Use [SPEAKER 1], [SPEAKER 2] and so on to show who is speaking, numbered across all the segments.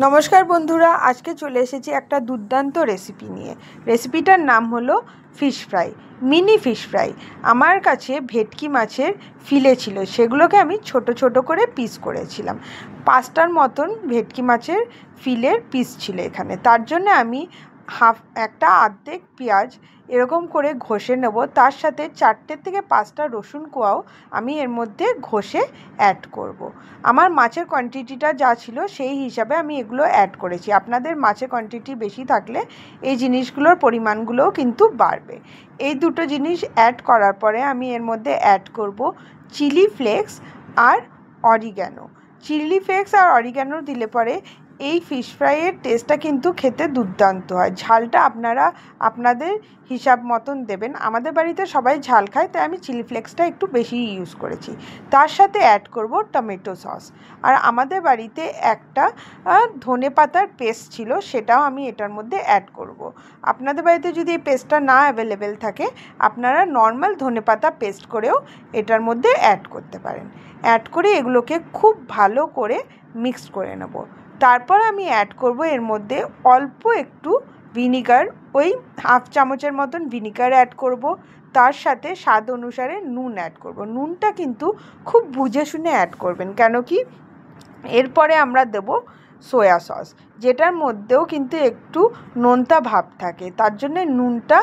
[SPEAKER 1] নমস্কার বন্ধুরা, আজকে চলে এসেছি একটা দুর্দান্ত রেসিপি নিয়ে। রেসিপিটার নাম হলো fish fry, mini fish fry. আমার কাছে ভেটকি মাছের ফিলে ছিল, সেগুলোকে আমি ছোট ছোট করে পিস করেছিলাম। 5টার মতন ভেটকি মাছের ফিলের পিস ছিল এখানে। তার জন্য আমি একটা অর্ধেক পেঁয়াজ এরকম করে ঘষে নেব। তার সাথে 4টে থেকে 5টা রসুন কোয়াও আমি এর মধ্যে ঘষে অ্যাড করব। আমার মাছের কোয়ান্টিটিটা যা ছিল সেই হিসাবে আমি এগুলো অ্যাড করেছি। আপনাদের মাছের কোয়ান্টিটি বেশি থাকলে এই জিনিসগুলোর পরিমাণগুলোও কিন্তু বাড়বে। এই দুটো জিনিস অ্যাড করার পরে আমি এর মধ্যে অ্যাড করব চিলি ফ্লেক্স আর অরিগ্যানো। চিলি ফ্লেক্স আর অরিগ্যানো দিলে পরে এই ফিশ ফ্রাইয়ের টেস্টটা কিন্তু খেতে দুর্দান্ত হয়। ঝালটা আপনারা আপনাদের হিসাব মতন দেবেন। আমাদের বাড়িতে সবাই ঝাল খায়, তাই আমি চিলি ফ্লেক্সটা একটু বেশি ইউজ করেছি। তার সাথে অ্যাড করব টমেটো সস। আর আমাদের বাড়িতে একটা ধনে পাতার পেস্ট ছিল, সেটাও আমি এটার মধ্যে অ্যাড করব। আপনাদের বাড়িতে যদি এই পেস্টটা না অ্যাভেলেবেল থাকে, আপনারা নর্মাল ধনে পাতা পেস্ট করেও এটার মধ্যে অ্যাড করতে পারেন। অ্যাড করে এগুলোকে খুব ভালো করে মিক্স করে নেব। তারপর আমি অ্যাড করব এর মধ্যে অল্প একটু ভিনিগার, ওই 1/2 চামচের মতন ভিনিগার অ্যাড করব। তার সাথে স্বাদ অনুসারে নুন অ্যাড করব। নুনটা কিন্তু খুব বুঝে শুনে অ্যাড করবেন, কেন কি এরপরে আমরা দেব সয়া সস, যেটার মধ্যেও কিন্তু একটু নোনতা ভাব থাকে। তার জন্য নুনটা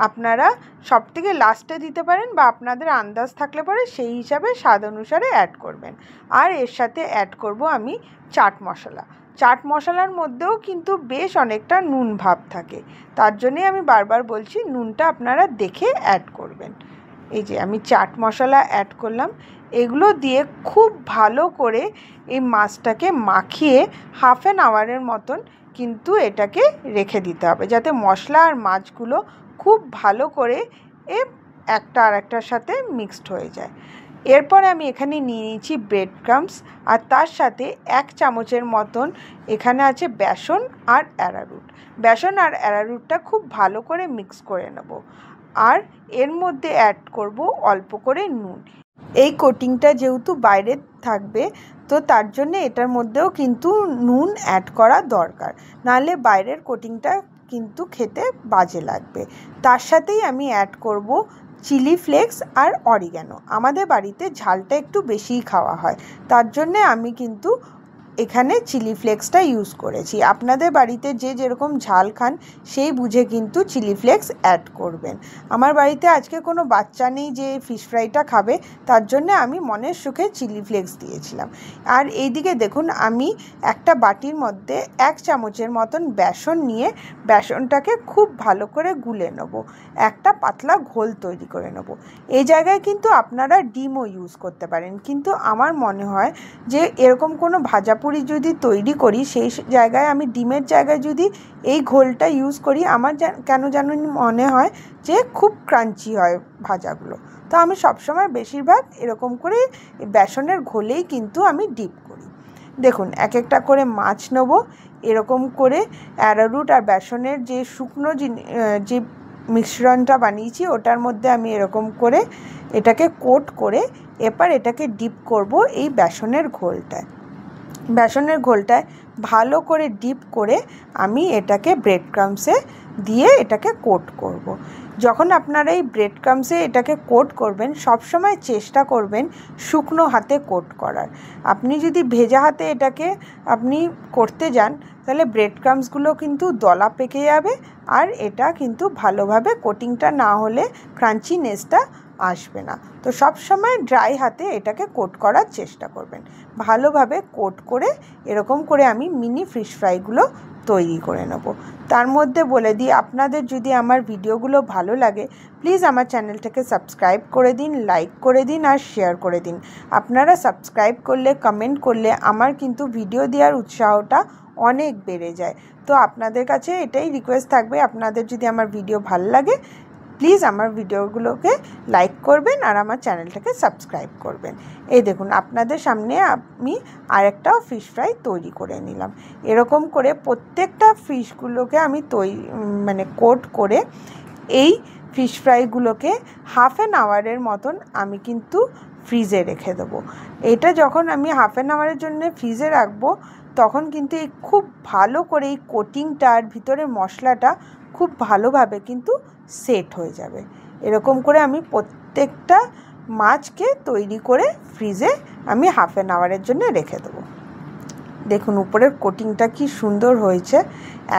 [SPEAKER 1] আপনারা সবথেকে লাস্টে দিতে পারেন, বা আপনাদের আন্দাজ থাকলে পরে সেই হিসাবে স্বাদ অনুসারে অ্যাড করবেন। আর এর সাথে অ্যাড করব আমি চাট মশলা। চাট মশলার মধ্যেও কিন্তু বেশ অনেকটা নুন ভাব থাকে, তার জন্যে আমি বারবার বলছি নুনটা আপনারা দেখে অ্যাড করবেন। এই যে আমি চাট মশলা অ্যাড করলাম। এগুলো দিয়ে খুব ভালো করে এই মাছটাকে মাখিয়ে 1/2 আওয়ারের মতন কিন্তু এটাকে রেখে দিতে হবে, যাতে মশলা আর মাছগুলো খুব ভালো করে একটা আর একটার সাথে মিক্সড হয়ে যায়। এরপর আমি এখানে নিয়ে নিয়েছি ব্রেড ক্রাম্বস, আর তার সাথে 1 চামচের মতন এখানে আছে বেসন আর অ্যারারুট। বেসন আর অ্যারারুটটা খুব ভালো করে মিক্স করে নেব। আর এর মধ্যে অ্যাড করব অল্প করে নুন। এই কোটিংটা যেহেতু বাইরে থাকবে, তো তার জন্য এটার মধ্যেও কিন্তু নুন অ্যাড করা দরকার, নাহলে বাইরের কোটিংটা কিন্তু খেতে বাজে লাগবে। তার সাথেই আমি অ্যাড করব চিলি ফ্লেক্স আর অরিগ্যানো। আমাদের বাড়িতে ঝালটা একটু বেশিই খাওয়া হয়, তার জন্যে আমি কিন্তু এখানে চিলি ফ্লেক্সটা ইউজ করেছি। আপনাদের বাড়িতে যে যেরকম ঝাল খান সেই বুঝে কিন্তু চিলি ফ্লেক্স অ্যাড করবেন। আমার বাড়িতে আজকে কোনো বাচ্চা নেই যে ফিশ ফ্রাইটা খাবে, তার জন্য আমি মনের সুখে চিলি ফ্লেক্স দিয়েছিলাম। আর এইদিকে দেখুন, আমি একটা বাটির মধ্যে 1 চামচের মতন বেসন নিয়ে বেসনটাকে খুব ভালো করে গুলে নেব, একটা পাতলা ঘোল তৈরি করে নেব। এই জায়গায় কিন্তু আপনারা ডিমও ইউজ করতে পারেন, কিন্তু আমার মনে হয় যে এরকম কোনো ভাজা পুরি যদি তৈরি করি, সেই জায়গায় আমি ডিমের জায়গায় যদি এই ঘোলটা ইউজ করি, আমার কেন যেন মনে হয় যে খুব ক্রাঞ্চি হয় ভাজাগুলো। তো আমি সবসময় বেশিরভাগ এরকম করে বেসনের ঘোলেই কিন্তু আমি ডিপ করি। দেখুন, এক একটা করে মাছ নেব, এরকম করে অ্যারারুট আর বেসনের যে শুকনো যে মিশ্রণটা বানিয়েছি ওটার মধ্যে আমি এরকম করে এটাকে কোট করে এবার এটাকে ডিপ করব এই বেসনের ঘোলটায়। বেসনের ঘোলটায় ভালো করে ডিপ করে আমি এটাকে ব্রেড ক্রাম্বসে দিয়ে এটাকে কোট করব। যখন আপনারা এই ব্রেড ক্রাম্বসে এটাকে কোট করবেন, সবসময় চেষ্টা করবেন শুকনো হাতে কোট করার। আপনি যদি ভেজা হাতে এটাকে আপনি করতে যান, তাহলে ব্রেড ক্রাম্বসগুলো কিন্তু দলা পেকে যাবে, আর এটা কিন্তু ভালোভাবে কোটিংটা না হলে ক্রাঞ্চিনেসটা আসবে না। তো সব সময় ড্রাই হাতে এটাকে কোট করার চেষ্টা করবেন। ভালোভাবে কোট করে এরকম করে আমি মিনি ফিশ ফ্রাইগুলো তৈরি করে নেব। তার মধ্যে বলে দিই, আপনাদের যদি আমার ভিডিওগুলো ভালো লাগে, প্লিজ আমার চ্যানেলটাকে সাবস্ক্রাইব করে দিন, লাইক করে দিন আর শেয়ার করে দিন। আপনারা সাবস্ক্রাইব করলে, কমেন্ট করলে আমার কিন্তু ভিডিও দেওয়ার উৎসাহটা অনেক বেড়ে যায়। তো আপনাদের কাছে এটাই রিকোয়েস্ট থাকবে, আপনাদের যদি আমার ভিডিও ভালো লাগে, প্লিজ আমার ভিডিওগুলোকে লাইক করবেন আর আমার চ্যানেলটাকে সাবস্ক্রাইব করবেন। এই দেখুন, আপনাদের সামনে আমি আরেকটা ফিশ ফ্রাই তৈরি করে নিলাম। এরকম করে প্রত্যেকটা ফিশগুলোকে আমি কোট করে এই ফিশ ফ্রাইগুলোকে 1/2 আওয়ারের মতন আমি কিন্তু ফ্রিজে রেখে দেবো। এটা যখন আমি 1/2 আওয়ারের জন্য ফ্রিজে রাখবো, তখন কিন্তু এই খুব ভালো করে এই কোটিংটার ভিতরে মশলাটা খুব ভালোভাবে কিন্তু সেট হয়ে যাবে। এরকম করে আমি প্রত্যেকটা মাছকে তৈরি করে ফ্রিজে আমি হাফ অ্যান আওয়ারের জন্য রেখে দেবো। দেখুন উপরের কোটিংটা কি সুন্দর হয়েছে,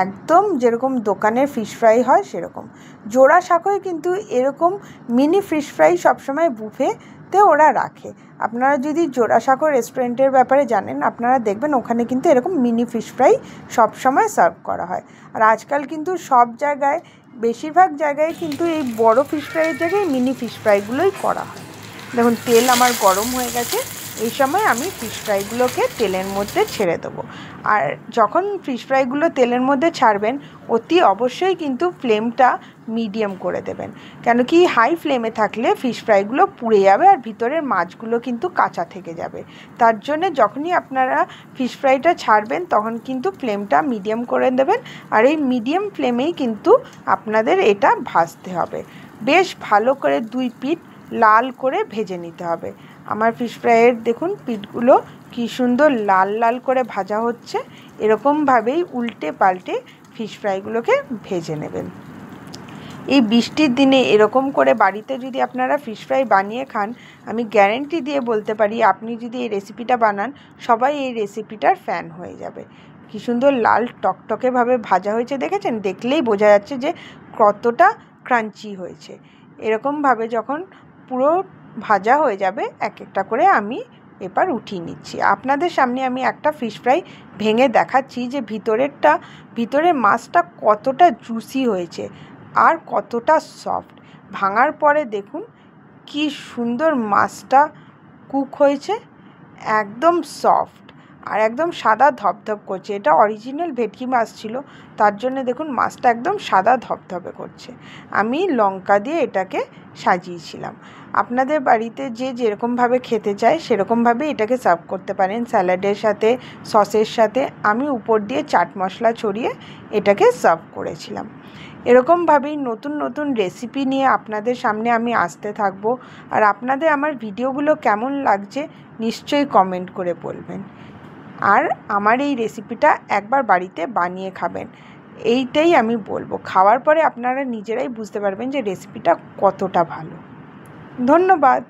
[SPEAKER 1] একদম যেরকম দোকানের ফিশ ফ্রাই হয় সেরকম। জোড়াসাঁকোয় কিন্তু এরকম মিনি ফিশ ফ্রাই সবসময় বুফেতে ওরা রাখে। আপনারা যদি জোড়াসাঁকো রেস্টুরেন্টের ব্যাপারে জানেন, আপনারা দেখবেন ওখানে কিন্তু এরকম মিনি ফিশ ফ্রাই সবসময় সার্ভ করা হয়। আর আজকাল কিন্তু সব জায়গায়, বেশিরভাগ জায়গায় কিন্তু এই বড় ফিশ ফ্রাইয়ের জায়গায় মিনি ফিশ ফ্রাইগুলোই করা হয়। দেখুন তেল আমার গরম হয়ে গেছে, এই সময় আমি ফিশ ফ্রাইগুলোকে তেলের মধ্যে ছেড়ে দেবো। আর যখন ফিশ ফ্রাইগুলো তেলের মধ্যে ছাড়বেন, অতি অবশ্যই কিন্তু ফ্লেমটা মিডিয়াম করে দেবেন, কেন কি হাই ফ্লেমে থাকলে ফিশ ফ্রাইগুলো পুড়ে যাবে আর ভিতরের মাছগুলো কিন্তু কাঁচা থেকে যাবে। তার জন্যে যখনই আপনারা ফিশ ফ্রাইটা ছাড়বেন তখন কিন্তু ফ্লেমটা মিডিয়াম করে দেবেন, আর এই মিডিয়াম ফ্লেমেই কিন্তু আপনাদের এটা ভাজতে হবে। বেশ ভালো করে 2 পিঠ লাল করে ভেজে নিতে হবে। আমার ফিশ ফ্রাইয়ের দেখুন পিঠগুলো কি সুন্দর লাল লাল করে ভাজা হচ্ছে। এরকমভাবেই উল্টে পাল্টে ফিশ ফ্রাইগুলোকে ভেজে নেবেন। এই বৃষ্টির দিনে এরকম করে বাড়িতে যদি আপনারা ফিশ ফ্রাই বানিয়ে খান, আমি গ্যারেন্টি দিয়ে বলতে পারি আপনি যদি এই রেসিপিটা বানান, সবাই এই রেসিপিটার ফ্যান হয়ে যাবে। কি সুন্দর লাল টকটকেভাবে ভাজা হয়েছে, দেখেছেন? দেখলেই বোঝা যাচ্ছে যে কতটা ক্রাঞ্চি হয়েছে। এরকমভাবে যখন পুরো ভাজা হয়ে যাবে এক একটা করে আমি এবার উঠিয়ে নিচ্ছি। আপনাদের সামনে আমি একটা ফিশ ফ্রাই ভেঙে দেখাচ্ছি যে ভিতরের মাছটা কতটা জুসি হয়েছে আর কতটা সফট। ভাঙার পরে দেখুন কি সুন্দর মাছটা কুক হয়েছে, একদম সফট আর একদম সাদা ধপধপ করছে। এটা অরিজিনাল ভেটকি মাছ ছিল, তার জন্য দেখুন মাছটা একদম সাদা ধপধপে করছে। আমি লঙ্কা দিয়ে এটাকে সাজিয়েছিলাম। আপনাদের বাড়িতে যে যেরকমভাবে খেতে চায় সেরকমভাবে এটাকে সার্ভ করতে পারেন, স্যালাডের সাথে, সসের সাথে। আমি উপর দিয়ে চাট মশলা ছড়িয়ে এটাকে সার্ভ করেছিলাম। এরকমভাবেই নতুন নতুন রেসিপি নিয়ে আপনাদের সামনে আমি আসতে থাকবো। আর আপনাদের আমার ভিডিওগুলো কেমন লাগছে নিশ্চয়ই কমেন্ট করে বলবেন। আর আমার এই রেসিপিটা একবার বাড়িতে বানিয়ে খাবেন, এইটাই আমি বলবো। খাওয়ার পরে আপনারা নিজেরাই বুঝতে পারবেন যে রেসিপিটা কতটা ভালো। ধন্যবাদ।